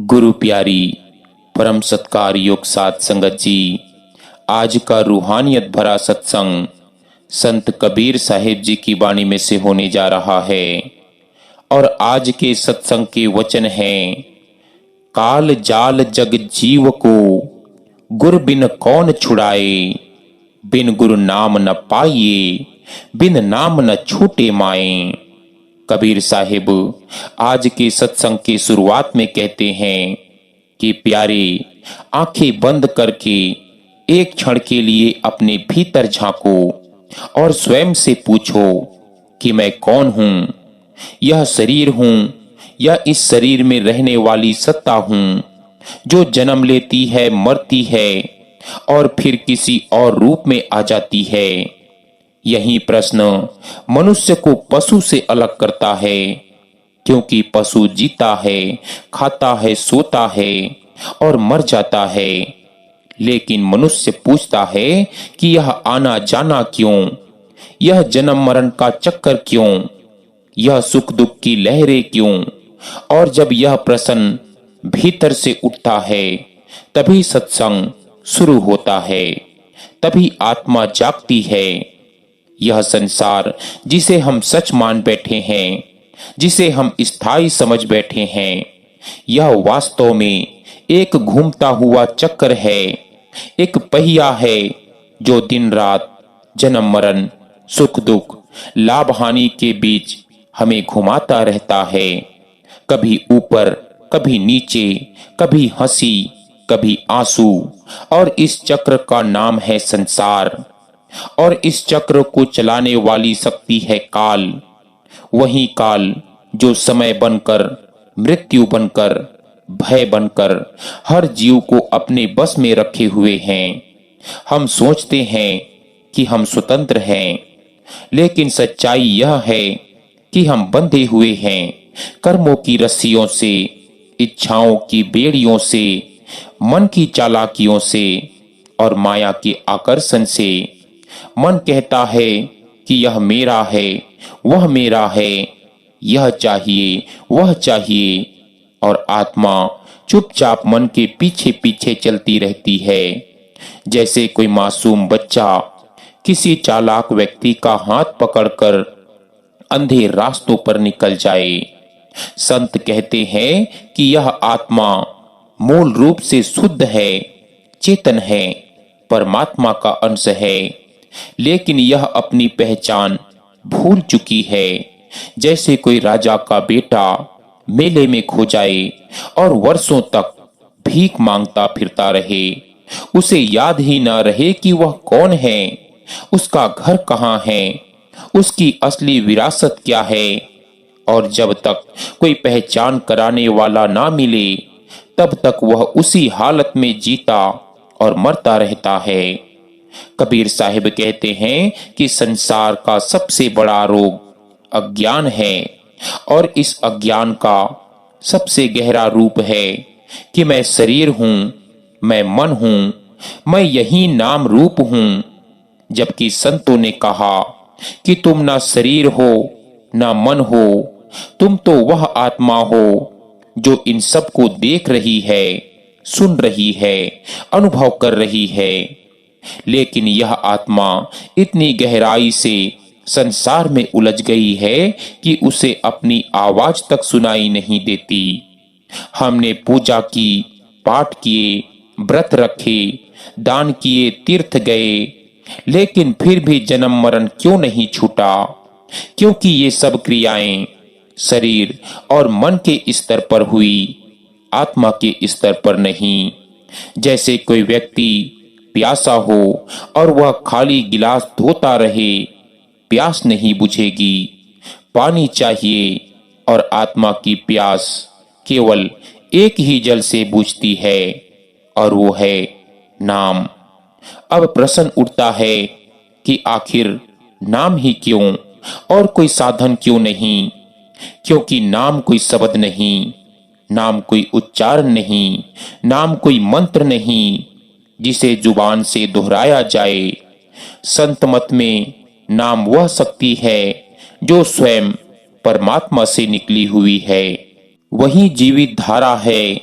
गुरु प्यारी परम सत्कार योग साध संगत जी, आज का रूहानियत भरा सत्संग संत कबीर साहिब जी की वाणी में से होने जा रहा है। और आज के सत्संग के वचन हैं, काल जाल जग जीव को गुर बिन कौन छुड़ाए, बिन गुरु नाम न पाइए, बिन नाम न छूटे माए। कबीर साहिब आज के सत्संग की शुरुआत में कहते हैं कि प्यारे, आंखें बंद करके एक क्षण के लिए अपने भीतर झांको और स्वयं से पूछो कि मैं कौन हूं, यह शरीर हूं या इस शरीर में रहने वाली सत्ता हूं जो जन्म लेती है, मरती है और फिर किसी और रूप में आ जाती है। यही प्रश्न मनुष्य को पशु से अलग करता है, क्योंकि पशु जीता है, खाता है, सोता है और मर जाता है, लेकिन मनुष्य पूछता है कि यह आना जाना क्यों, यह जन्म मरण का चक्कर क्यों, यह सुख दुख की लहरें क्यों। और जब यह प्रश्न भीतर से उठता है तभी सत्संग शुरू होता है, तभी आत्मा जागती है। यह संसार जिसे हम सच मान बैठे हैं, जिसे हम स्थायी समझ बैठे हैं, यह वास्तव में एक घूमता हुआ चक्र है, एक पहिया है जो दिन रात जन्म मरण, सुख दुख, लाभ हानि के बीच हमें घुमाता रहता है। कभी ऊपर, कभी नीचे, कभी हंसी, कभी आंसू। और इस चक्र का नाम है संसार। और इस चक्र को चलाने वाली शक्ति है काल। वही काल जो समय बनकर, मृत्यु बनकर, भय बनकर हर जीव को अपने बस में रखे हुए हैं। हम सोचते हैं कि हम स्वतंत्र हैं, लेकिन सच्चाई यह है कि हम बंधे हुए हैं कर्मों की रस्सियों से, इच्छाओं की बेड़ियों से, मन की चालाकियों से और माया के आकर्षण से। मन कहता है कि यह मेरा है, वह मेरा है, यह चाहिए, वह चाहिए, और आत्मा चुपचाप मन के पीछे पीछे चलती रहती है, जैसे कोई मासूम बच्चा किसी चालाक व्यक्ति का हाथ पकड़कर अंधे रास्तों पर निकल जाए। संत कहते हैं कि यह आत्मा मूल रूप से शुद्ध है, चेतन है, परमात्मा का अंश है, लेकिन यह अपनी पहचान भूल चुकी है। जैसे कोई राजा का बेटा मेले में खो जाए और वर्षों तक भीख मांगता फिरता रहे, उसे याद ही ना रहे कि वह कौन है, उसका घर कहाँ है, उसकी असली विरासत क्या है। और जब तक कोई पहचान कराने वाला ना मिले, तब तक वह उसी हालत में जीता और मरता रहता है। कबीर साहिब कहते हैं कि संसार का सबसे बड़ा रोग अज्ञान है, और इस अज्ञान का सबसे गहरा रूप है कि मैं शरीर हूं, मैं मन हूं, मैं यही नाम रूप हूं। जबकि संतों ने कहा कि तुम ना शरीर हो, ना मन हो, तुम तो वह आत्मा हो जो इन सब को देख रही है, सुन रही है, अनुभव कर रही है। लेकिन यह आत्मा इतनी गहराई से संसार में उलझ गई है कि उसे अपनी आवाज तक सुनाई नहीं देती। हमने पूजा की, पाठ किए, व्रत रखे, दान किए, तीर्थ गए, लेकिन फिर भी जन्म मरण क्यों नहीं छूटा? क्योंकि ये सब क्रियाएं शरीर और मन के स्तर पर हुई, आत्मा के स्तर पर नहीं। जैसे कोई व्यक्ति प्यासा हो और वह खाली गिलास धोता रहे, प्यास नहीं बुझेगी। पानी चाहिए, और आत्मा की प्यास केवल एक ही जल से बुझती है, और वो है नाम। अब प्रश्न उठता है कि आखिर नाम ही क्यों, और कोई साधन क्यों नहीं? क्योंकि नाम कोई शब्द नहीं, नाम कोई उच्चारण नहीं, नाम कोई मंत्र नहीं जिसे जुबान से दोहराया जाए। संत मत में नाम वह शक्ति है जो स्वयं परमात्मा से निकली हुई है, वही जीवित धारा है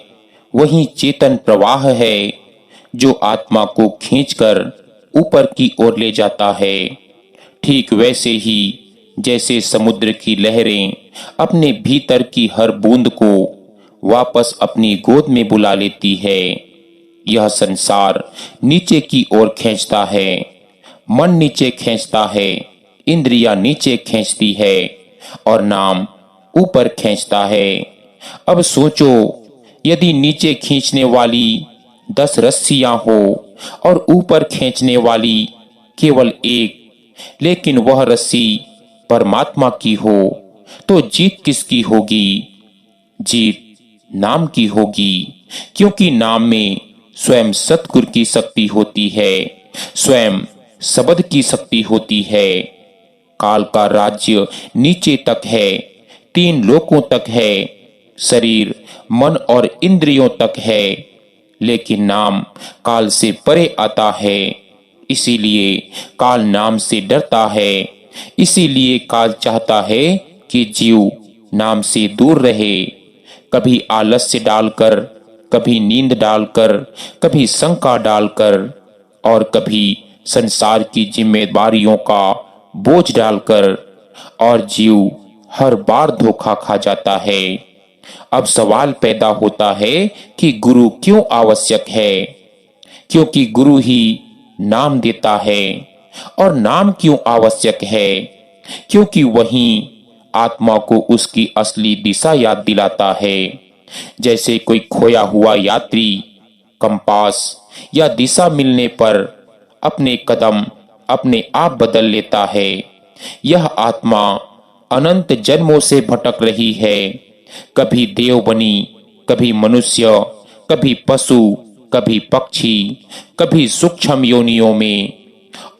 वही चेतन प्रवाह है जो आत्मा को खींचकर ऊपर की ओर ले जाता है। ठीक वैसे ही जैसे समुद्र की लहरें अपने भीतर की हर बूंद को वापस अपनी गोद में बुला लेती है, यह संसार नीचे की ओर खींचता है। मन नीचे खींचता है, इंद्रियां नीचे खींचती है और नाम ऊपर खींचता है। अब सोचो, यदि नीचे खींचने वाली 10 रस्सियां हो और ऊपर खींचने वाली केवल एक, लेकिन वह रस्सी परमात्मा की हो, तो जीत किसकी होगी? जीत नाम की होगी, क्योंकि नाम में स्वयं सतगुरु की शक्ति होती है, स्वयं शब्द की शक्ति होती है। काल का राज्य नीचे तक है, 3 लोकों तक है, शरीर, मन और इंद्रियों तक है, लेकिन नाम काल से परे आता है। इसीलिए काल नाम से डरता है, इसीलिए काल चाहता है कि जीव नाम से दूर रहे। कभी आलस्य डालकर, कभी नींद डालकर, कभी शंका डालकर और कभी संसार की जिम्मेदारियों का बोझ डालकर, और जीव हर बार धोखा खा जाता है। अब सवाल पैदा होता है कि गुरु क्यों आवश्यक है? क्योंकि गुरु ही नाम देता है। और नाम क्यों आवश्यक है? क्योंकि वही आत्मा को उसकी असली दिशा याद दिलाता है। जैसे कोई खोया हुआ यात्री कंपास या दिशा मिलने पर अपने कदम अपने आप बदल लेता है, यह आत्मा अनंत जन्मों से भटक रही है। कभी देव बनी, कभी मनुष्य, कभी पशु, कभी पक्षी, कभी सूक्ष्म योनियों में,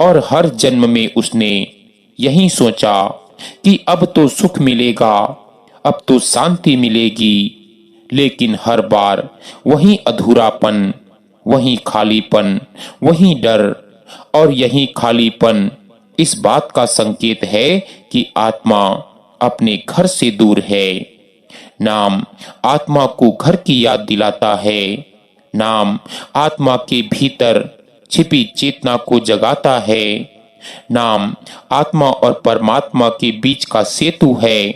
और हर जन्म में उसने यही सोचा कि अब तो सुख मिलेगा, अब तो शांति मिलेगी, लेकिन हर बार वही अधूरापन, वही खालीपन, वही डर। और यही खालीपन इस बात का संकेत है कि आत्मा अपने घर से दूर है। नाम आत्मा को घर की याद दिलाता है। नाम आत्मा के भीतर छिपी चेतना को जगाता है। नाम आत्मा और परमात्मा के बीच का सेतु है,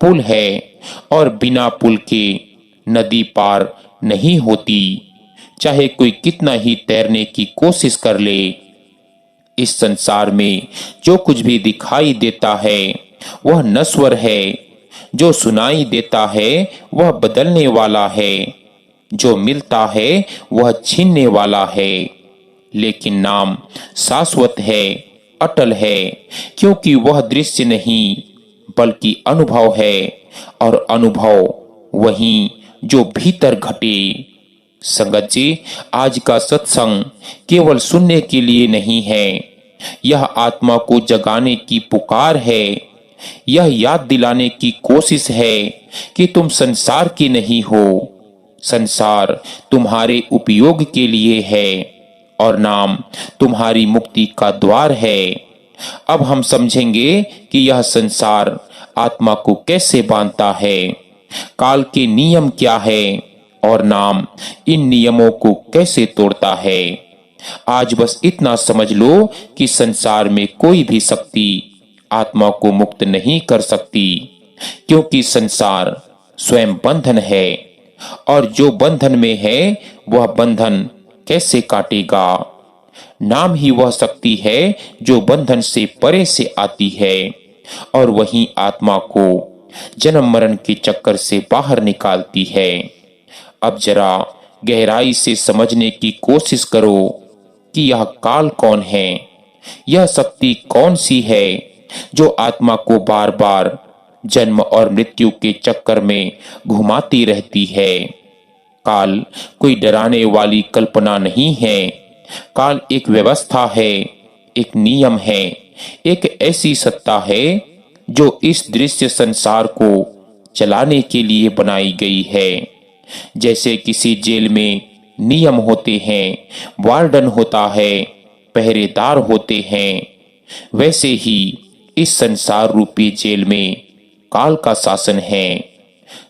पुल है, और बिना पुल के नदी पार नहीं होती, चाहे कोई कितना ही तैरने की कोशिश कर ले। इस संसार में जो कुछ भी दिखाई देता है वह नश्वर है, जो सुनाई देता है वह बदलने वाला है, जो मिलता है वह छीनने वाला है, लेकिन नाम शाश्वत है, अटल है, क्योंकि वह दृश्य नहीं बल्कि अनुभव है, और अनुभव वही जो भीतर घटे। संगत जी, आज का सत्संग केवल सुनने के लिए नहीं है, यह आत्मा को जगाने की पुकार है। यह याद दिलाने की कोशिश है कि तुम संसार के नहीं हो, संसार तुम्हारे उपयोग के लिए है और नाम तुम्हारी मुक्ति का द्वार है। अब हम समझेंगे कि यह संसार आत्मा को कैसे बांधता है, काल के नियम क्या है और नाम इन नियमों को कैसे तोड़ता है। आज बस इतना समझ लो कि संसार में कोई भी शक्ति आत्मा को मुक्त नहीं कर सकती, क्योंकि संसार स्वयं बंधन है, और जो बंधन में है वह बंधन कैसे काटेगा। नाम ही वह शक्ति है जो बंधन से परे से आती है, और वही आत्मा को जन्म मरण के चक्कर से बाहर निकालती है। अब जरा गहराई से समझने की कोशिश करो कि यह काल कौन है, यह शक्ति कौन सी है जो आत्मा को बार बार जन्म और मृत्यु के चक्कर में घुमाती रहती है। काल कोई डराने वाली कल्पना नहीं है, काल एक व्यवस्था है, एक नियम है, एक ऐसी सत्ता है जो इस दृश्य संसार को चलाने के लिए बनाई गई है। जैसे किसी जेल में नियम होते हैं, वार्डन होता है, पहरेदार होते हैं, वैसे ही इस संसार रूपी जेल में काल का शासन है।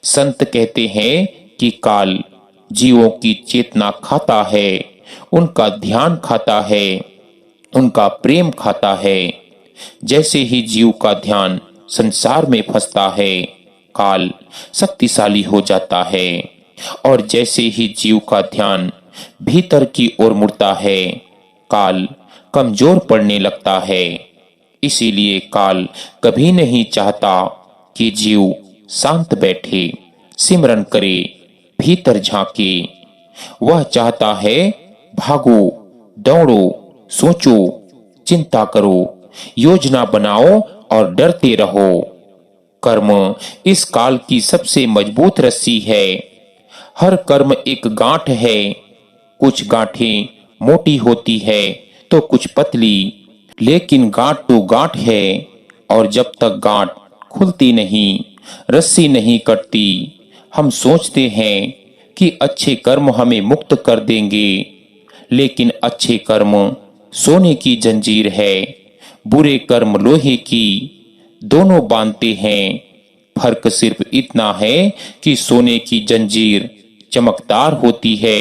संत कहते हैं कि काल जीवों की चेतना खाता है, उनका ध्यान खाता है, उनका प्रेम खाता है। जैसे ही जीव का ध्यान संसार में फंसता है, काल शक्तिशाली हो जाता है, और जैसे ही जीव का ध्यान भीतर की ओर मुड़ता है, काल कमजोर पड़ने लगता है। इसीलिए काल कभी नहीं चाहता कि जीव शांत बैठे, सिमरन करे, भीतर झांके। वह चाहता है भागो, दौड़ो, सोचो, चिंता करो, योजना बनाओ और डरते रहो। कर्म इस काल की सबसे मजबूत रस्सी है। हर कर्म एक गांठ है। कुछ गांठें मोटी होती है तो कुछ पतली, लेकिन गांठ तो गांठ है, और जब तक गांठ खुलती नहीं, रस्सी नहीं कटती, हम सोचते हैं कि अच्छे कर्म हमें मुक्त कर देंगे। लेकिन अच्छे कर्म सोने की जंजीर है, बुरे कर्म लोहे की, दोनों बांधते हैं। फर्क सिर्फ इतना है कि सोने की जंजीर चमकदार होती है।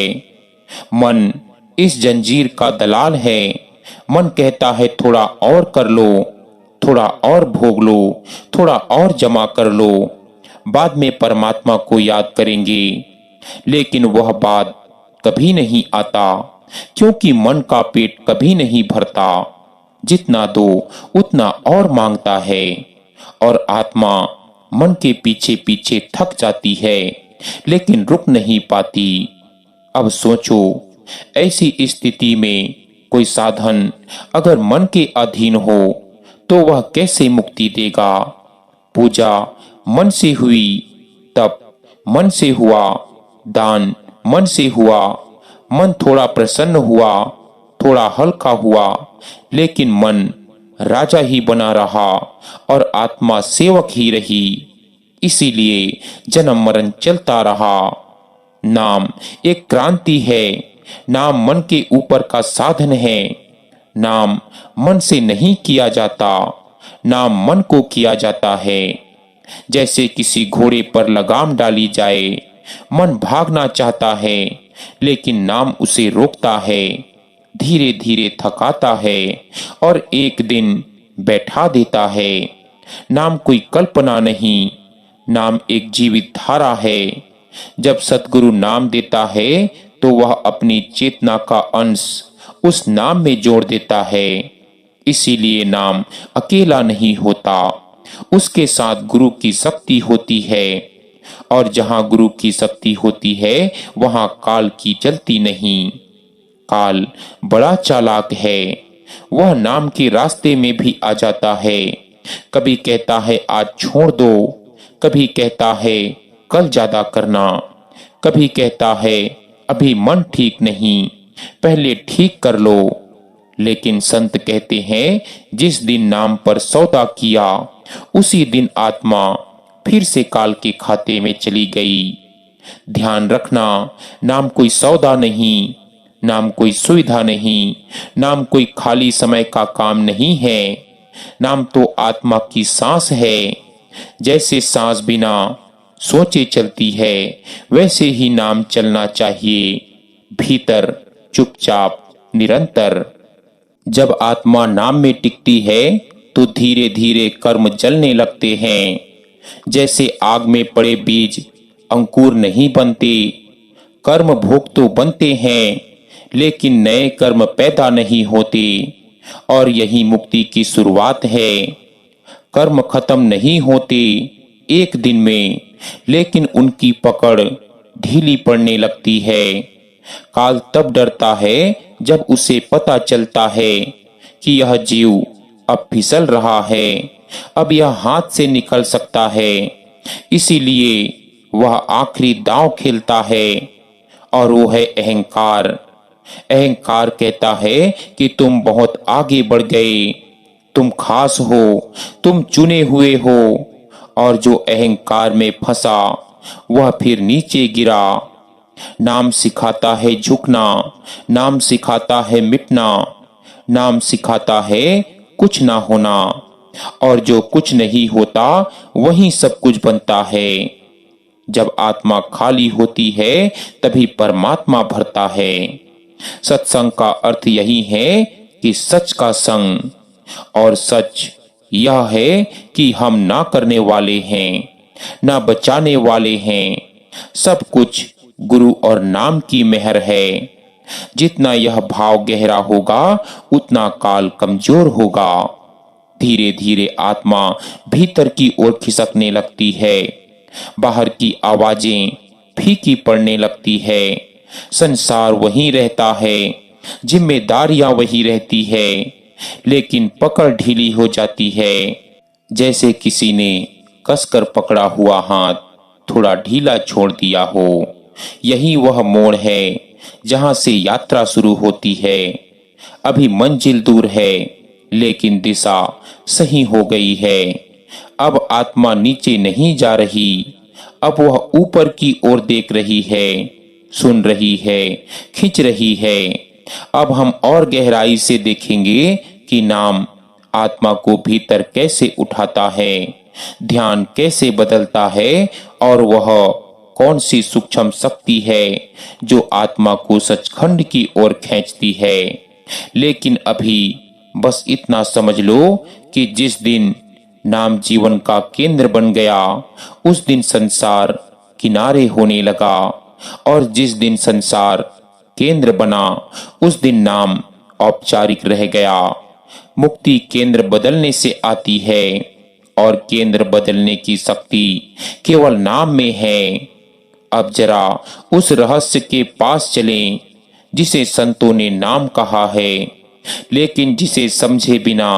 मन इस जंजीर का दलाल है। मन कहता है थोड़ा और कर लो, थोड़ा और भोग लो, थोड़ा और जमा कर लो, बाद में परमात्मा को याद करेंगे। लेकिन वह बात कभी नहीं आता, क्योंकि मन का पेट कभी नहीं भरता। जितना दो उतना और मांगता है, और आत्मा मन के पीछे पीछे थक जाती है, लेकिन रुक नहीं पाती। अब सोचो, ऐसी स्थिति में कोई साधन अगर मन के अधीन हो तो वह कैसे मुक्ति देगा? पूजा मन से हुई, तप मन से हुआ, दान मन से हुआ, मन थोड़ा प्रसन्न हुआ, थोड़ा हल्का हुआ, लेकिन मन राजा ही बना रहा और आत्मा सेवक ही रही। इसीलिए जन्म मरण चलता रहा। नाम एक क्रांति है। नाम मन के ऊपर का साधन है। नाम मन से नहीं किया जाता, नाम मन को किया जाता है। जैसे किसी घोड़े पर लगाम डाली जाए, मन भागना चाहता है, लेकिन नाम उसे रोकता है, धीरे धीरे थकाता है और एक दिन बैठा देता है। नाम कोई कल्पना नहीं, नाम एक जीवित धारा है। जब सतगुरु नाम देता है तो वह अपनी चेतना का अंश उस नाम में जोड़ देता है। इसीलिए नाम अकेला नहीं होता, उसके साथ गुरु की शक्ति होती है, और जहां गुरु की शक्ति होती है वहां काल की चलती नहीं। काल बड़ा चालाक है, वह नाम के रास्ते में भी आ जाता है। कभी कहता है आज छोड़ दो, कभी कहता है कल ज्यादा करना, कभी कहता है अभी मन ठीक नहीं, पहले ठीक कर लो। लेकिन संत कहते हैं जिस दिन नाम पर सौदा किया उसी दिन आत्मा फिर से काल के खाते में चली गई। ध्यान रखना, नाम कोई सौदा नहीं, नाम कोई सुविधा नहीं, नाम कोई खाली समय का काम नहीं है। नाम तो आत्मा की सांस है। जैसे सांस बिना सोचे चलती है, वैसे ही नाम चलना चाहिए, भीतर चुपचाप निरंतर। जब आत्मा नाम में टिकती है तो धीरे धीरे कर्म जलने लगते हैं। जैसे आग में पड़े बीज अंकुर नहीं बनते, कर्म भोग तो बनते हैं, लेकिन नए कर्म पैदा नहीं होते। और यही मुक्ति की शुरुआत है। कर्म खत्म नहीं होते एक दिन में, लेकिन उनकी पकड़ ढीली पड़ने लगती है। काल तब डरता है जब उसे पता चलता है कि यह जीव अब फिसल रहा है, अब यह हाथ से निकल सकता है। इसीलिए वह आखिरी दांव खेलता है, और वो है अहंकार। अहंकार कहता है कि तुम बहुत आगे बढ़ गए, तुम खास हो, तुम चुने हुए हो, और जो अहंकार में फंसा वह फिर नीचे गिरा। नाम सिखाता है झुकना, नाम सिखाता है मिटना, नाम सिखाता है कुछ ना होना, और जो कुछ नहीं होता वही सब कुछ बनता है। जब आत्मा खाली होती है तभी परमात्मा भरता है। सत्संग का अर्थ यही है कि सच का संग, और सच यह है कि हम ना करने वाले हैं, ना बचाने वाले हैं। सब कुछ गुरु और नाम की मेहर है। जितना यह भाव गहरा होगा उतना काल कमजोर होगा। धीरे धीरे आत्मा भीतर की ओर खिसकने लगती है। बाहर की आवाजें फीकी पड़ने लगती है। संसार वहीं रहता है, जिम्मेदारियां वही रहती है, लेकिन पकड़ ढीली हो जाती है। जैसे किसी ने कसकर पकड़ा हुआ हाथ थोड़ा ढीला छोड़ दिया हो। यही वह मोड़ है जहां से यात्रा शुरू होती है। अभी मंजिल दूर है, लेकिन दिशा सही हो गई है। अब आत्मा नीचे नहीं जा रही, अब वह ऊपर की ओर देख रही है, सुन रही है, खींच रही है। अब हम और गहराई से देखेंगे कि नाम आत्मा को भीतर कैसे उठाता है, ध्यान कैसे बदलता है, और वह कौन सी सूक्ष्म शक्ति है जो आत्मा को सचखंड की ओर खींचती है। लेकिन अभी बस इतना समझ लो कि जिस दिन नाम जीवन का केंद्र बन गया, उस दिन संसार किनारे होने लगा, और जिस दिन संसार केंद्र बना उस दिन नाम औपचारिक रह गया। मुक्ति केंद्र बदलने से आती है, और केंद्र बदलने की शक्ति केवल नाम में है। अब जरा उस रहस्य के पास चलें जिसे संतों ने नाम कहा है, लेकिन जिसे समझे बिना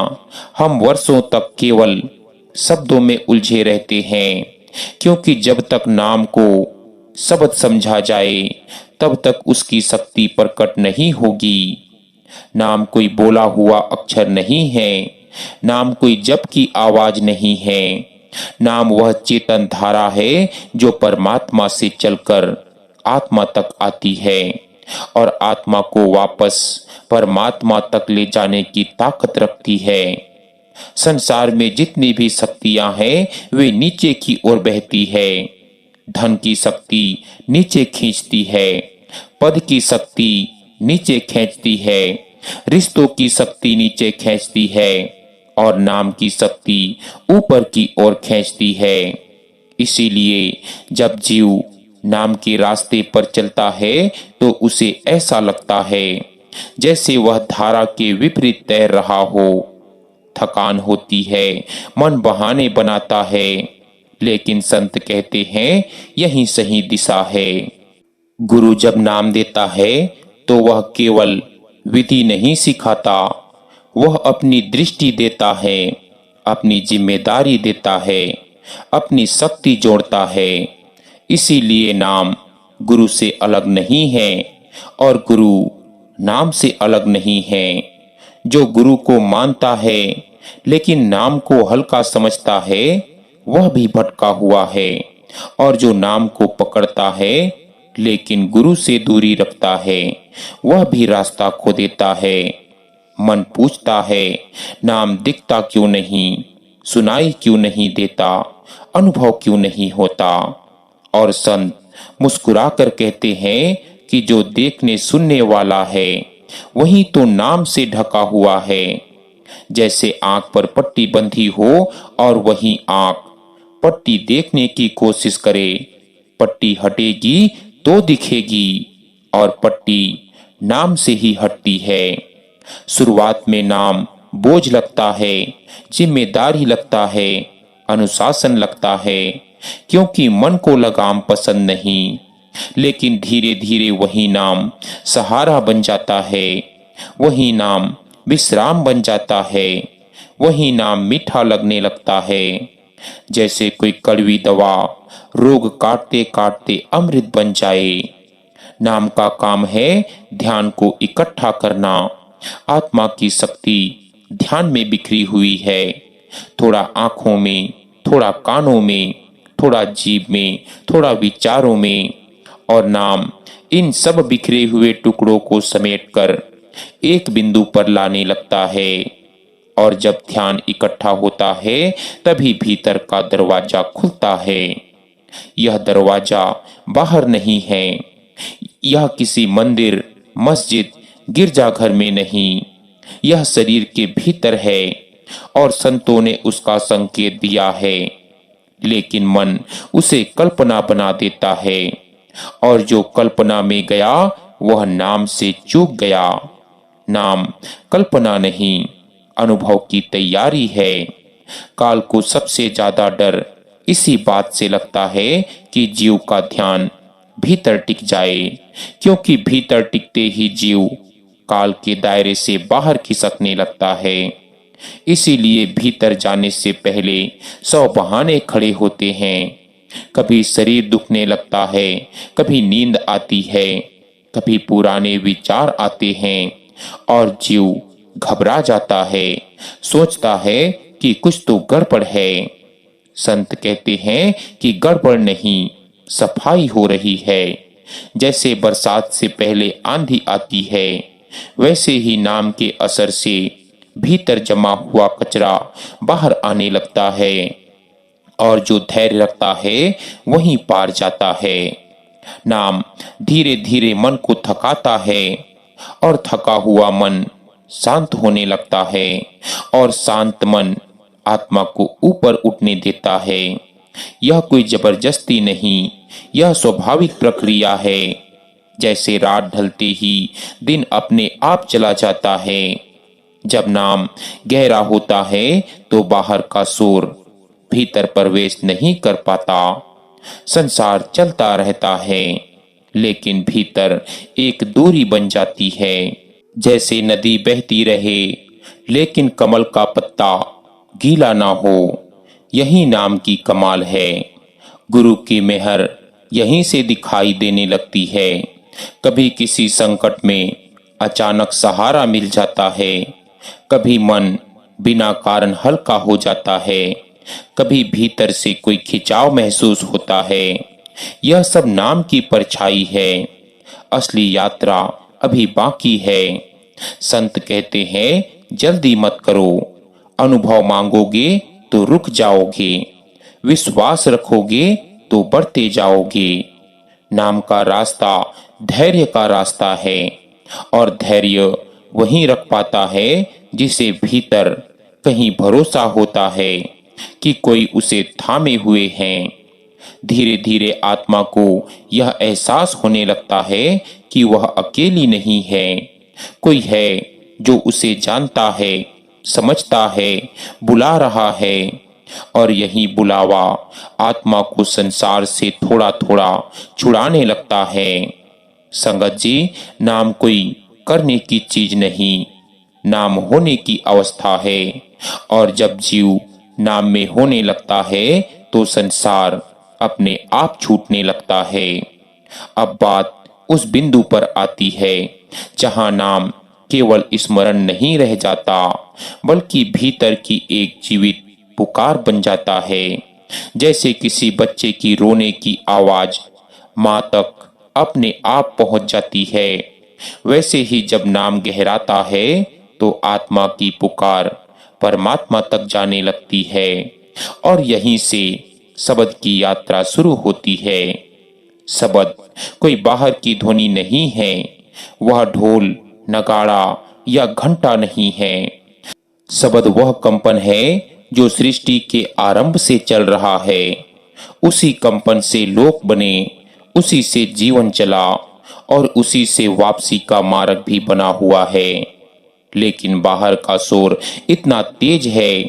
हम वर्षों तक केवल शब्दों में उलझे रहते हैं। क्योंकि जब तक नाम को शब्द समझा जाए तब तक उसकी शक्ति प्रकट नहीं होगी। नाम कोई बोला हुआ अक्षर नहीं है, नाम कोई जप की आवाज नहीं है। नाम वह चेतन धारा है जो परमात्मा से चलकर आत्मा तक आती है, और आत्मा को वापस परमात्मा तक ले जाने की ताकत रखती है। संसार में जितनी भी शक्तियां हैं वे नीचे की ओर बहती है। धन की शक्ति नीचे खींचती है, पद की शक्ति नीचे खींचती है, रिश्तों की शक्ति नीचे खींचती है, और नाम की शक्ति ऊपर की ओर खींचती है। इसीलिए जब जीव नाम के रास्ते पर चलता है तो उसे ऐसा लगता है जैसे वह धारा के विपरीत तैर रहा हो। थकान होती है, मन बहाने बनाता है, लेकिन संत कहते हैं यही सही दिशा है। गुरु जब नाम देता है तो वह केवल विधि नहीं सिखाता, वह अपनी दृष्टि देता है, अपनी जिम्मेदारी देता है, अपनी शक्ति जोड़ता है। इसीलिए नाम गुरु से अलग नहीं है, और गुरु नाम से अलग नहीं है। जो गुरु को मानता है लेकिन नाम को हल्का समझता है वह भी भटका हुआ है, और जो नाम को पकड़ता है लेकिन गुरु से दूरी रखता है वह भी रास्ता खो देता है। मन पूछता है नाम दिखता क्यों नहीं, सुनाई क्यों नहीं देता, अनुभव क्यों नहीं होता। और संत मुस्कुराकर कहते हैं कि जो देखने सुनने वाला है वही तो नाम से ढका हुआ है। जैसे आंख पर पट्टी बंधी हो और वही आंख पट्टी देखने की कोशिश करे, पट्टी हटेगी तो दिखेगी, और पट्टी नाम से ही हटती है। शुरुआत में नाम बोझ लगता है, जिम्मेदारी लगता है, अनुशासन लगता है, क्योंकि मन को लगाम पसंद नहीं। लेकिन धीरे धीरे वही नाम सहारा बन जाता है, वही नाम विश्राम बन जाता है, वही नाम मीठा लगने लगता है। जैसे कोई कड़वी दवा रोग काटते काटते अमृत बन जाए। नाम का काम है ध्यान को इकट्ठा करना। आत्मा की शक्ति ध्यान में बिखरी हुई है, थोड़ा आंखों में, थोड़ा कानों में, थोड़ा जीभ में, थोड़ा विचारों में, और नाम इन सब बिखरे हुए टुकड़ों को समेटकर एक बिंदु पर लाने लगता है। और जब ध्यान इकट्ठा होता है तभी भीतर का दरवाजा खुलता है। यह दरवाजा बाहर नहीं है, यह किसी मंदिर, मस्जिद, गिरजाघर में नहीं, यह शरीर के भीतर है और संतों ने उसका संकेत दिया है। लेकिन मन उसे कल्पना बना देता है और जो कल्पना में गया वह नाम से चूक गया। नाम कल्पना नहीं, अनुभव की तैयारी है। काल को सबसे ज्यादा डर इसी बात से लगता है कि जीव का ध्यान भीतर टिक जाए, क्योंकि भीतर टिकते ही जीव काल के दायरे से बाहर खिसकने लगता है। इसीलिए भीतर जाने से पहले 100 बहाने खड़े होते हैं। कभी शरीर दुखने लगता है, कभी नींद आती है, कभी पुराने विचार आते हैं और जीव घबरा जाता है, सोचता है कि कुछ तो गड़बड़ है। संत कहते हैं कि गड़बड़ नहीं, सफाई हो रही है। जैसे बरसात से पहले आंधी आती है, वैसे ही नाम के असर से भीतर जमा हुआ कचरा बाहर आने लगता है और जो धैर्य रखता है वहीं पार जाता है। नाम धीरे धीरे मन को थकाता है और थका हुआ मन शांत होने लगता है और शांत मन आत्मा को ऊपर उठने देता है। यह कोई जबरदस्ती नहीं, यह स्वाभाविक प्रक्रिया है। जैसे रात ढलते ही दिन अपने आप चला जाता है। जब नाम गहरा होता है तो बाहर का शोर भीतर प्रवेश नहीं कर पाता। संसार चलता रहता है, लेकिन भीतर एक दूरी बन जाती है। जैसे नदी बहती रहे लेकिन कमल का पत्ता गीला ना हो, यही नाम की कमाल है। गुरु की मेहर यहीं से दिखाई देने लगती है। कभी किसी संकट में अचानक सहारा मिल जाता है, कभी मन बिना कारण हल्का हो जाता है, कभी भीतर से कोई खिंचाव महसूस होता है। यह सब नाम की परछाई है, असली यात्रा अभी बाकी है। संत कहते हैं जल्दी मत करो, अनुभव मांगोगे तो रुक जाओगे, विश्वास रखोगे तो बढ़ते जाओगे। नाम का रास्ता धैर्य का रास्ता है और धैर्य वहीं रख पाता है जिसे भीतर कहीं भरोसा होता है कि कोई उसे थामे हुए हैं। धीरे धीरे आत्मा को यह एहसास होने लगता है कि वह अकेली नहीं है, कोई है जो उसे जानता है, समझता है, बुला रहा है। और यही बुलावा आत्मा को संसार से थोड़ा थोड़ा छुड़ाने लगता है। संगत जी, नाम कोई करने की चीज नहीं, नाम होने की अवस्था है। और जब जीव नाम में होने लगता है तो संसार अपने आप छूटने लगता है। अब बात उस बिंदु पर आती है जहां नाम केवल स्मरण नहीं रह जाता, बल्कि भीतर की एक जीवित पुकार बन जाता है। जैसे किसी बच्चे की रोने की आवाज मां तक अपने आप पहुंच जाती है, वैसे ही जब नाम गहराता है तो आत्मा की पुकार परमात्मा तक जाने लगती है और यहीं से शब्द की यात्रा शुरू होती है। शब्द कोई बाहर की ध्वनि नहीं है, वह ढोल, नगाड़ा या घंटा नहीं है। शब्द वह कंपन है जो सृष्टि के आरंभ से चल रहा है। उसी कंपन से लोक बने, उसी से जीवन चला और उसी से वापसी का मार्ग भी बना हुआ है। लेकिन बाहर का शोर इतना तेज है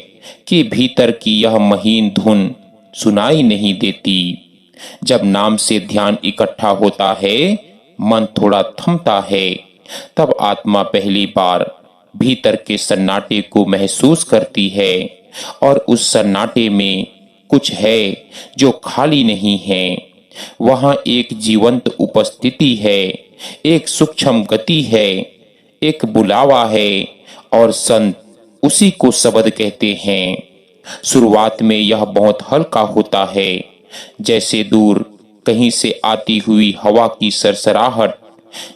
कि भीतर की यह महीन धुन सुनाई नहीं देती। जब नाम से ध्यान इकट्ठा होता है, मन थोड़ा थमता है, तब आत्मा पहली बार भीतर के सन्नाटे को महसूस करती है और उस सन्नाटे में कुछ है जो खाली नहीं है। वहां एक जीवंत उपस्थिति है, एक सूक्ष्म गति है, एक बुलावा है और संत उसी को शब्द कहते हैं। शुरुआत में यह बहुत हल्का होता है, जैसे दूर कहीं से आती हुई हवा की सरसराहट,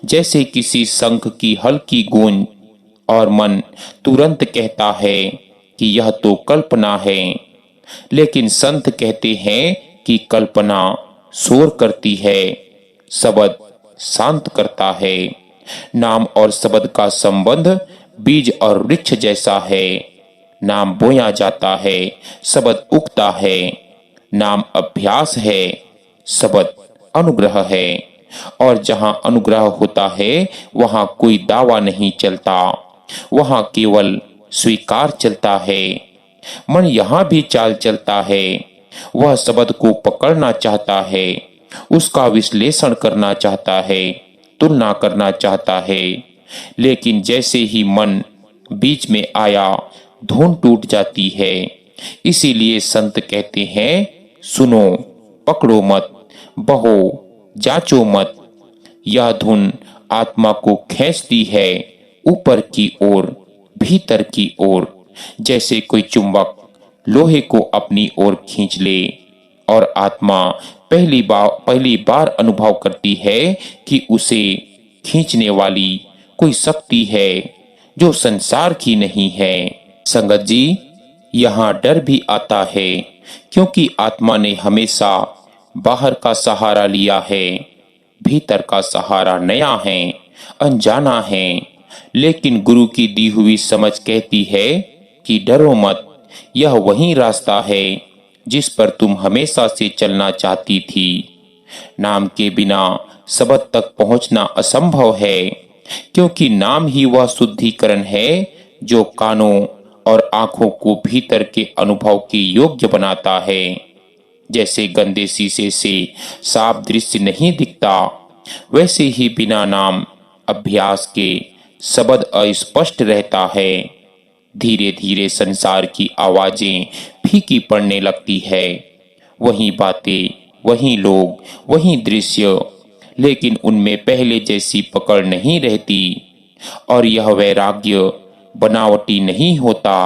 जैसे किसी शंख की हल्की गूंज, और मन तुरंत कहता है कि यह तो कल्पना है। लेकिन संत कहते हैं कि कल्पना शोर करती है, शब्द शांत करता है। नाम और शब्द का संबंध बीज और वृक्ष जैसा है। नाम बोया जाता है, शब्द उगता है। नाम अभ्यास है, शब्द अनुग्रह है। और जहां अनुग्रह होता है वहां कोई दावा नहीं चलता, वहां केवल स्वीकार चलता है। मन यहां भी चाल चलता है। वह शब्द को पकड़ना चाहता है, उसका विश्लेषण करना चाहता है, तुलना करना चाहता है। लेकिन जैसे ही मन बीच में आया, धुन टूट जाती है। इसीलिए संत कहते हैं, सुनो, पकड़ो मत, बहो, जांचो मत। यह धुन आत्मा को खींचती है ऊपर की ओर, भीतर की ओर, जैसे कोई चुंबक लोहे को अपनी ओर खींच ले। और आत्मा पहली बार अनुभव करती है कि उसे खींचने वाली कोई शक्ति है जो संसार की नहीं है। संगत जी, यहाँ डर भी आता है, क्योंकि आत्मा ने हमेशा बाहर का सहारा लिया है। भीतर का सहारा नया है, अनजाना है। लेकिन गुरु की दी हुई समझ कहती है कि डरो मत, यह वही रास्ता है जिस पर तुम हमेशा से चलना चाहती थी। नाम के बिना शब्द तक पहुंचना असंभव है, क्योंकि नाम ही वह शुद्धिकरण है जो कानों और आंखों को भीतर के अनुभव के योग्य बनाता है। जैसे गंदे शीशे से साफ दृश्य नहीं दिखता, वैसे ही बिना नाम अभ्यास के शब्द अस्पष्ट रहता है। धीरे धीरे संसार की आवाजें फीकी पड़ने लगती है। वही बातें, वही लोग, वही दृश्य, लेकिन उनमें पहले जैसी पकड़ नहीं रहती। और यह वैराग्य बनावटी नहीं होता।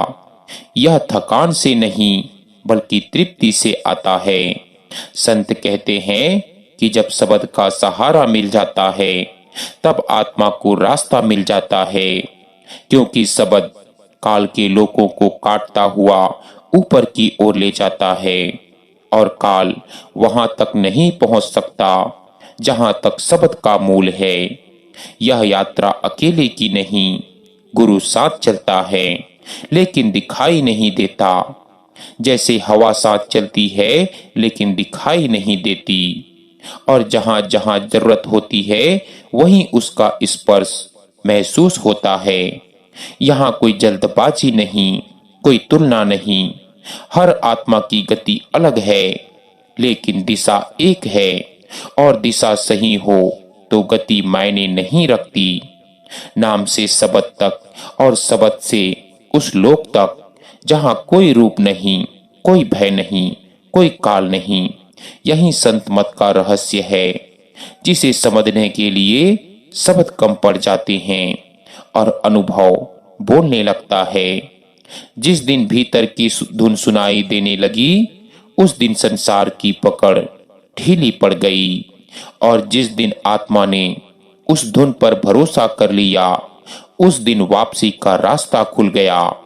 यह थकान से नहीं बल्कि तृप्ति से आता है। संत कहते हैं कि जब शब्द का सहारा मिल जाता है तब आत्मा को रास्ता मिल जाता है, क्योंकि शब्द काल के लोगों को काटता हुआ ऊपर की ओर ले जाता है। और काल वहां तक नहीं पहुंच सकता जहां तक शब्द का मूल है। यह यात्रा अकेले की नहीं, गुरु साथ चलता है लेकिन दिखाई नहीं देता। जैसे हवा साथ चलती है लेकिन दिखाई नहीं देती। और जहां जहां जरूरत होती है वहीं उसका स्पर्श महसूस होता है। यहाँ कोई जल्दबाजी नहीं, कोई तुलना नहीं। हर आत्मा की गति अलग है, लेकिन दिशा एक है। और दिशा सही हो तो गति मायने नहीं रखती। नाम से शब्द तक और शब्द से उस लोक तक जहां कोई रूप नहीं, कोई भय नहीं, कोई काल नहीं। यही संत मत का रहस्य है, जिसे समझने के लिए शब्द कम पड़ जाते हैं और अनुभव बोलने लगता है। जिस दिन भीतर की धुन सुनाई देने लगी, उस दिन संसार की पकड़ ढीली पड़ गई। और जिस दिन आत्मा ने उस धुन पर भरोसा कर लिया, उस दिन वापसी का रास्ता खुल गया।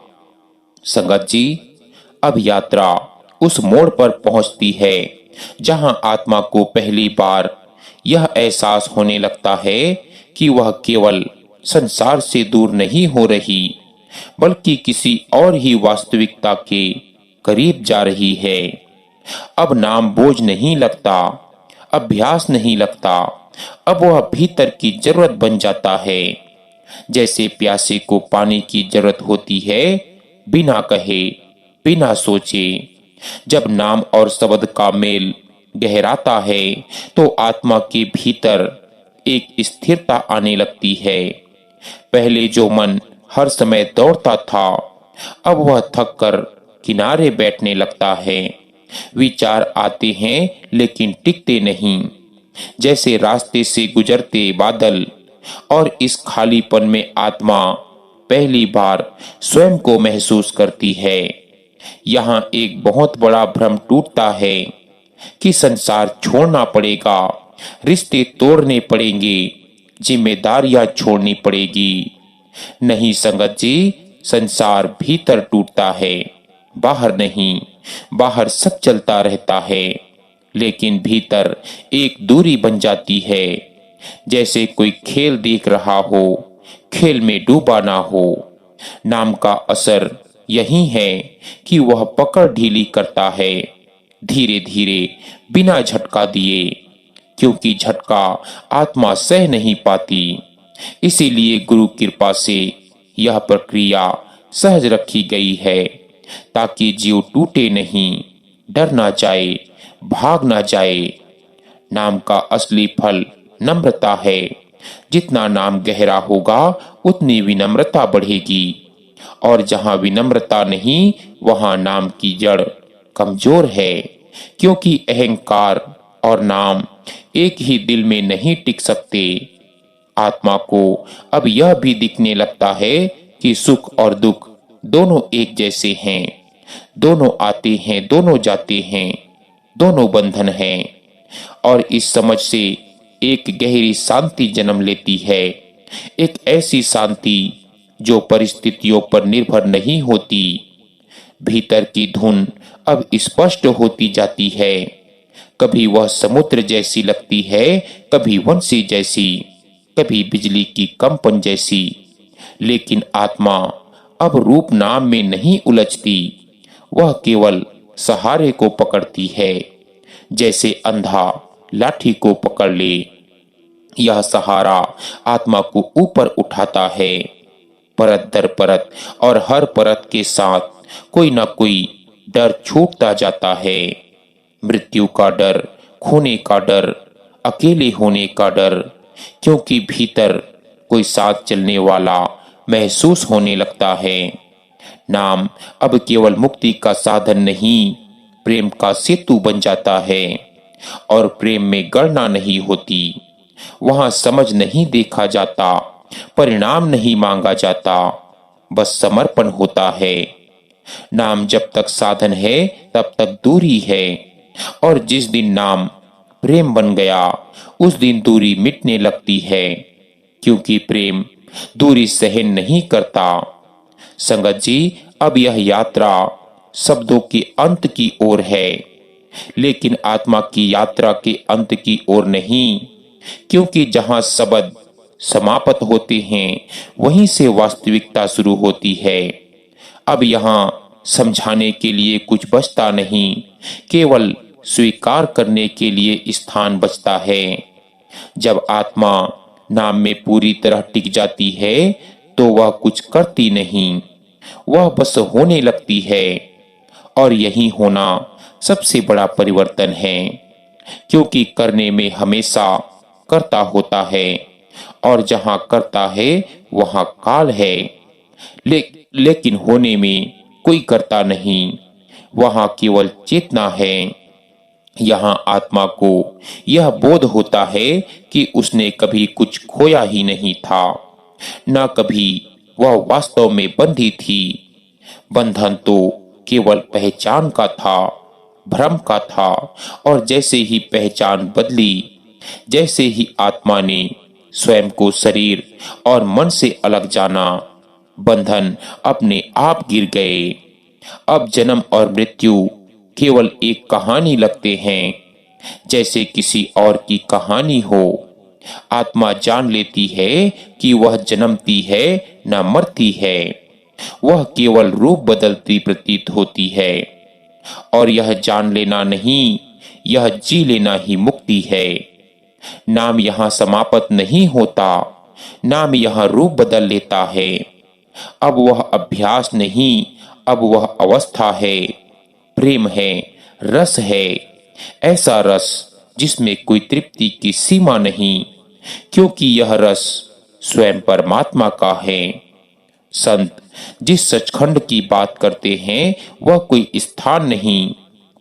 संगत जी, अब यात्रा उस मोड़ पर पहुंचती है जहां आत्मा को पहली बार यह एहसास होने लगता है कि वह केवल संसार से दूर नहीं हो रही, बल्कि किसी और ही वास्तविकता के करीब जा रही है। अब नाम बोझ नहीं लगता, अभ्यास नहीं लगता। अब वह भीतर की जरूरत बन जाता है। जैसे प्यासे को पानी की जरूरत होती है, बिना कहे, बिना सोचे। जब नाम और शब्द का मेल गहराता है तो आत्मा के भीतर एक स्थिरता आने लगती है। पहले जो मन हर समय दौड़ता था, अब वह थक कर किनारे बैठने लगता है। विचार आते हैं लेकिन टिकते नहीं, जैसे रास्ते से गुजरते बादल। और इस खालीपन में आत्मा पहली बार स्वयं को महसूस करती है। यहाँ एक बहुत बड़ा भ्रम टूटता है कि संसार छोड़ना पड़ेगा, रिश्ते तोड़ने पड़ेंगे, जिम्मेदारियां छोड़नी पड़ेगी। नहीं संगत जी, संसार भीतर टूटता है, बाहर नहीं। बाहर सब चलता रहता है, लेकिन भीतर एक दूरी बन जाती है, जैसे कोई खेल देख रहा हो, खेल में डूबा ना हो। नाम का असर यही है कि वह पकड़ ढीली करता है, धीरे धीरे, बिना झटका दिए, क्योंकि झटका आत्मा सह नहीं पाती। इसीलिए गुरु कृपा से यह प्रक्रिया सहज रखी गई है, ताकि जीव टूटे नहीं, डर ना जाए, भाग ना जाए। नाम का असली फल नम्रता है। जितना नाम गहरा होगा, उतनी विनम्रता बढ़ेगी, और जहां विनम्रता नहीं, वहां नाम की जड़ कमजोर है, क्योंकि अहंकार और नाम एक ही दिल में नहीं टिक सकते। आत्मा को अब यह भी दिखने लगता है कि सुख और दुख दोनों एक जैसे हैं, दोनों आते हैं, दोनों जाते हैं, दोनों बंधन हैं। और इस समझ से एक गहरी शांति जन्म लेती है, एक ऐसी शांति जो परिस्थितियों पर निर्भर नहीं होती। भीतर की धुन अब स्पष्ट होती जाती है। कभी वह समुद्र जैसी लगती है, कभी वंशी जैसी, कभी बिजली की कंपन जैसी। लेकिन आत्मा अब रूप नाम में नहीं उलझती, वह केवल सहारे को पकड़ती है, जैसे अंधा लाठी को पकड़ ले। यह सहारा आत्मा को ऊपर उठाता है, परत दर परत, और हर परत के साथ कोई न कोई डर छूटता जाता है। मृत्यु का डर, खोने का डर, अकेले होने का डर, क्योंकि भीतर कोई साथ चलने वाला महसूस होने लगता है। नाम अब केवल मुक्ति का साधन नहीं, प्रेम का सेतु बन जाता है। और प्रेम में गणना नहीं होती, वहां समझ नहीं देखा जाता, परिणाम नहीं मांगा जाता, बस समर्पण होता है। नाम जब तक साधन है, तब तक दूरी है, और जिस दिन नाम प्रेम बन गया, उस दिन दूरी मिटने लगती है, क्योंकि प्रेम दूरी सहन नहीं करता। संगत जी, अब यह यात्रा शब्दों के अंत की ओर है, लेकिन आत्मा की यात्रा के अंत की ओर नहीं, क्योंकि जहां शब्द समाप्त होते हैं, वहीं से वास्तविकता शुरू होती है। अब यहां समझाने के लिए कुछ बचता नहीं, केवल स्वीकार करने के लिए स्थान बचता है। जब आत्मा नाम में पूरी तरह टिक जाती है, तो वह कुछ करती नहीं, वह बस होने लगती है। और यही होना सबसे बड़ा परिवर्तन है, क्योंकि करने में हमेशा कर्ता होता है, और जहां कर्ता है वहां काल है। लेकिन होने में कोई कर्ता नहीं, वहां केवल चेतना है। यहाँ आत्मा को यह बोध होता है कि उसने कभी कुछ खोया ही नहीं था, न कभी वह वास्तव में बंधी थी। बंधन तो केवल पहचान का था, भ्रम का था, और जैसे ही पहचान बदली, जैसे ही आत्मा ने स्वयं को शरीर और मन से अलग जाना, बंधन अपने आप गिर गए। अब जन्म और मृत्यु केवल एक कहानी लगते हैं, जैसे किसी और की कहानी हो। आत्मा जान लेती है कि वह जन्मती है न मरती है, वह केवल रूप बदलती प्रतीत होती है। और यह जान लेना नहीं, यह जी लेना ही मुक्ति है। नाम यहाँ समाप्त नहीं होता, नाम यहाँ रूप बदल लेता है। अब वह अभ्यास नहीं, अब वह अवस्था है, प्रेम है, रस है, ऐसा रस जिसमें कोई तृप्ति की सीमा नहीं, क्योंकि यह रस स्वयं परमात्मा का है। संत जिस सचखंड की बात करते हैं, वह कोई स्थान नहीं,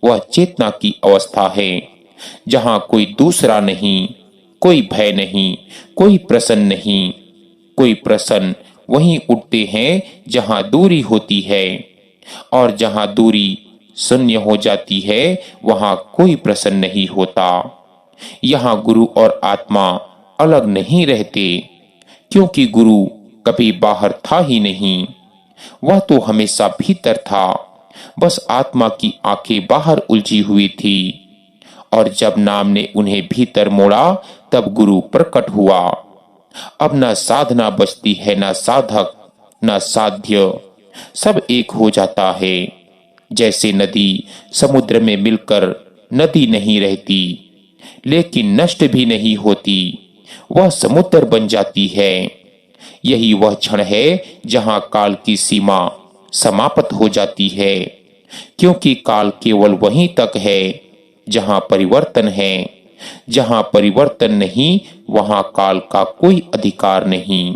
वह चेतना की अवस्था है, जहां कोई दूसरा नहीं, कोई भय नहीं, कोई प्रश्न नहीं। कोई प्रश्न वहीं उठते हैं जहां दूरी होती है, और जहां दूरी शून्य हो जाती है, वहां कोई प्रश्न नहीं होता। यहाँ गुरु और आत्मा अलग नहीं रहते, क्योंकि गुरु कभी बाहर था ही नहीं, वह तो हमेशा भीतर था, बस आत्मा की आंखें बाहर उलझी हुई थी। और जब नाम ने उन्हें भीतर मोड़ा तब गुरु प्रकट हुआ। अब न साधना बचती है, न साधक, न साध्य, सब एक हो जाता है। जैसे नदी समुद्र में मिलकर नदी नहीं रहती, लेकिन नष्ट भी नहीं होती, वह समुद्र बन जाती है। यही वह क्षण है जहां काल की सीमा समाप्त हो जाती है, क्योंकि काल केवल वहीं तक है जहां परिवर्तन है। जहां परिवर्तन नहीं वहां काल का कोई अधिकार नहीं।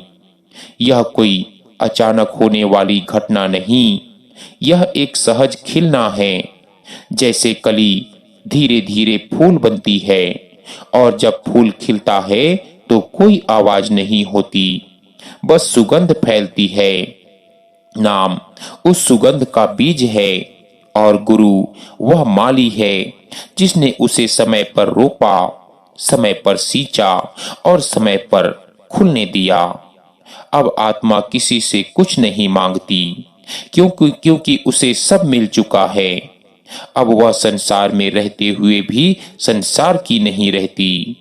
यह कोई अचानक होने वाली घटना नहीं, यह एक सहज खिलना है। जैसे कली धीरे धीरे फूल बनती है और जब फूल खिलता है तो कोई आवाज नहीं होती, बस सुगंध फैलती है। नाम उस सुगंध का बीज है और गुरु वह माली है जिसने उसे समय पर रोपा, समय पर सींचा और समय पर खुलने दिया। अब आत्मा किसी से कुछ नहीं मांगती, क्योंकि उसे सब मिल चुका है। अब वह संसार में रहते हुए भी संसार की नहीं रहती।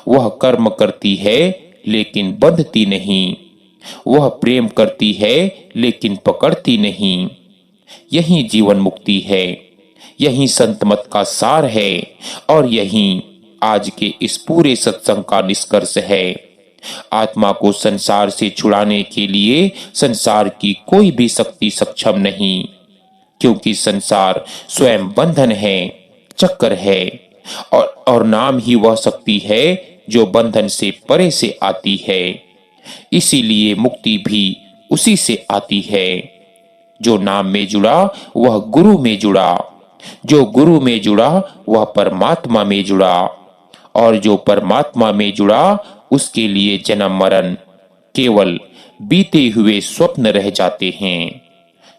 वह कर्म करती है लेकिन बंधती नहीं। वह प्रेम करती है लेकिन पकड़ती नहीं। यही जीवन मुक्ति है, यही संत मत का सार है और यही आज के इस पूरे सत्संग का निष्कर्ष है। आत्मा को संसार से छुड़ाने के लिए संसार की कोई भी शक्ति सक्षम नहीं, क्योंकि संसार स्वयं बंधन है, चक्कर है और नाम ही वह शक्ति है जो बंधन से परे से आती है। इसीलिए मुक्ति भी उसी से आती है। जो नाम में जुड़ा वह गुरु में जुड़ा, जो गुरु में जुड़ा वह परमात्मा में जुड़ा, और जो परमात्मा में जुड़ा उसके लिए जन्म मरण केवल बीते हुए स्वप्न रह जाते हैं।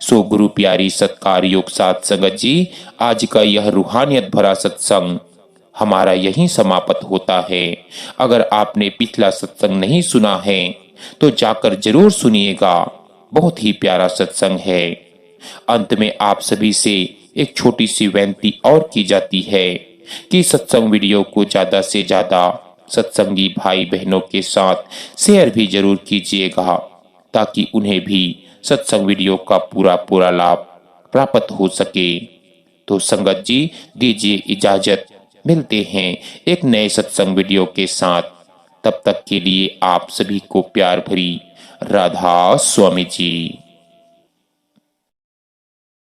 सो गुरु प्यारी सत्कार योग साथ संगत जी, आज का यह रूहानियत भरा सत्संग हमारा यहीं समाप्त होता है। अगर आपने पिछला सत्संग नहीं सुना है तो जाकर जरूर सुनिएगा, बहुत ही प्यारा सत्संग है। अंत में आप सभी से एक छोटी सी विनती और की जाती है कि सत्संग वीडियो को ज्यादा से ज्यादा सत्संगी भाई बहनों के साथ शेयर भी जरूर कीजिएगा, ताकि उन्हें भी सत्संग वीडियो का पूरा लाभ प्राप्त हो सके। तो संगत जी दीजिए इजाजत, मिलते हैं एक नए सत्संग वीडियो के साथ। तब तक के लिए आप सभी को प्यार भरी राधा स्वामी जी।